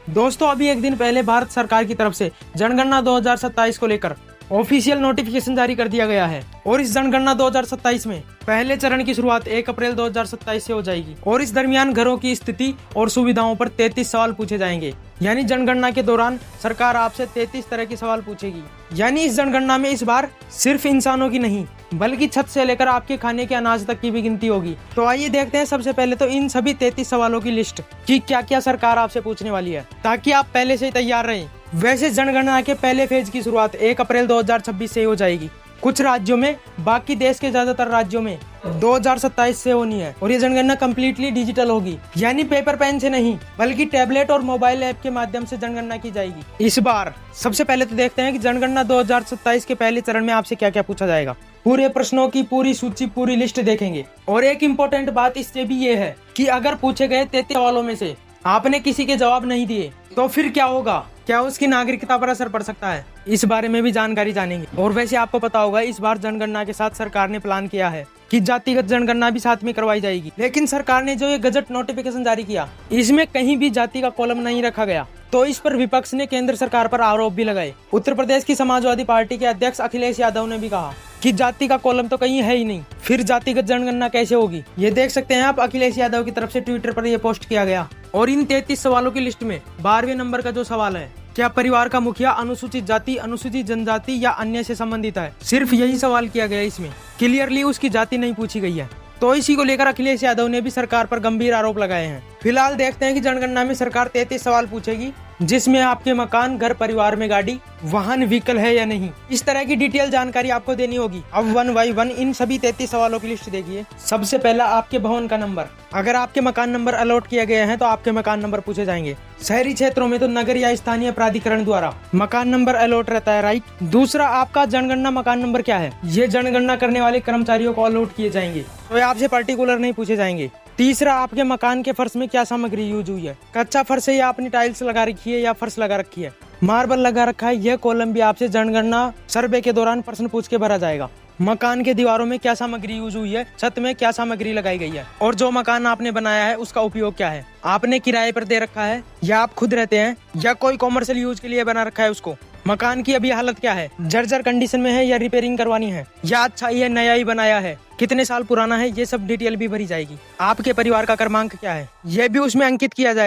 दोस्तों अभी एक दिन पहले भारत सरकार की तरफ से जनगणना 2027 को लेकर ऑफिशियल नोटिफिकेशन जारी कर दिया गया है और इस जनगणना 2027 में पहले चरण की शुरुआत 1 अप्रैल 2027 से हो जाएगी और इस दरमियान घरों की स्थिति और सुविधाओं पर 33 सवाल पूछे जाएंगे। यानी जनगणना के दौरान सरकार आपसे 33 तरह के सवाल पूछेगी। यानी इस जनगणना में इस बार सिर्फ इंसानों की नहीं बल्कि छत से लेकर आपके खाने के अनाज तक की भी गिनती होगी। तो आइए देखते हैं सबसे पहले तो इन सभी 33 सवालों की लिस्ट कि क्या क्या सरकार आपसे पूछने वाली है, ताकि आप पहले से ही तैयार रहें। वैसे जनगणना के पहले फेज की शुरुआत 1 अप्रैल 2026 से हो जाएगी कुछ राज्यों में, बाकी देश के ज्यादातर राज्यों में 2027 से होनी है और ये जनगणना कम्प्लीटली डिजिटल होगी। यानी पेपर पेन से नहीं बल्कि टैबलेट और मोबाइल ऐप के माध्यम से जनगणना की जाएगी। इस बार सबसे पहले तो देखते हैं कि जनगणना 2027 के पहले चरण में आपसे क्या क्या पूछा जाएगा। पूरे प्रश्नों की पूरी सूची, पूरी लिस्ट देखेंगे। और एक इम्पोर्टेंट बात इससे भी ये है कि अगर पूछे गए 33 सवालों में से आपने किसी के जवाब नहीं दिए तो फिर क्या होगा, क्या उसकी नागरिकता पर असर पड़ सकता है, इस बारे में भी जानकारी जानेंगे। और वैसे आपको पता होगा इस बार जनगणना के साथ सरकार ने प्लान किया है कि जातिगत जनगणना भी साथ में करवाई जाएगी। लेकिन सरकार ने जो ये गजट नोटिफिकेशन जारी किया इसमें कहीं भी जाति का कॉलम नहीं रखा गया, तो इस पर विपक्ष ने केंद्र सरकार पर आरोप भी लगाए। उत्तर प्रदेश की समाजवादी पार्टी के अध्यक्ष अखिलेश यादव ने भी कहा कि जाति का कॉलम तो कहीं है ही नहीं, फिर जातिगत जनगणना कैसे होगी। ये देख सकते हैं आप, अखिलेश यादव की तरफ से ट्विटर पर यह पोस्ट किया गया। और इन 33 सवालों की लिस्ट में 12वें नंबर का जो सवाल है, क्या परिवार का मुखिया अनुसूचित जाति, अनुसूचित जनजाति या अन्य से संबंधित है, सिर्फ यही सवाल किया गया। इसमें क्लियरली उसकी जाति नहीं पूछी गई है। तो इसी को लेकर अखिलेश यादव ने भी सरकार पर गंभीर आरोप लगाए हैं। फिलहाल देखते हैं कि जनगणना में सरकार 33 सवाल पूछेगी, जिसमें आपके मकान, घर, परिवार में गाड़ी, वाहन, व्हीकल है या नहीं, इस तरह की डिटेल जानकारी आपको देनी होगी। अब 1 बाय 1 इन सभी 33 सवालों की लिस्ट देखिए। सबसे पहला आपके भवन का नंबर। अगर आपके मकान नंबर अलॉट किए गए हैं तो आपके मकान नंबर पूछे जाएंगे। शहरी क्षेत्रों में तो नगर या स्थानीय प्राधिकरण द्वारा मकान नंबर अलॉट रहता है, राइट। दूसरा, आपका जनगणना मकान नंबर क्या है, ये जनगणना करने वाले कर्मचारियों को अलॉट किए जाएंगे, तो आपसे पर्टिकुलर नहीं पूछे जाएंगे। तीसरा, आपके मकान के फर्श में क्या सामग्री यूज हुई है, कच्चा फर्श है या आपने टाइल्स लगा रखी है या फर्श लगा रखी है, मार्बल लगा रखा है। यह कॉलम भी आपसे जनगणना सर्वे के दौरान प्रश्न पूछ के भरा जाएगा। मकान के दीवारों में क्या सामग्री यूज हुई है, छत में क्या सामग्री लगाई गई है, और जो मकान आपने बनाया है उसका उपयोग क्या है, आपने किराए पर दे रखा है या आप खुद रहते हैं या कोई कॉमर्शियल यूज के लिए बना रखा है उसको। मकान की अभी हालत क्या है, जर्जर कंडीशन में है या रिपेयरिंग करवानी है, या अच्छा ही है, नया ही बनाया है, कितने साल पुराना है, ये सब डिटेल भी भरी जाएगी। आपके परिवार का क्रमांक क्या है, यह भी उसमें अंकित किया जाए।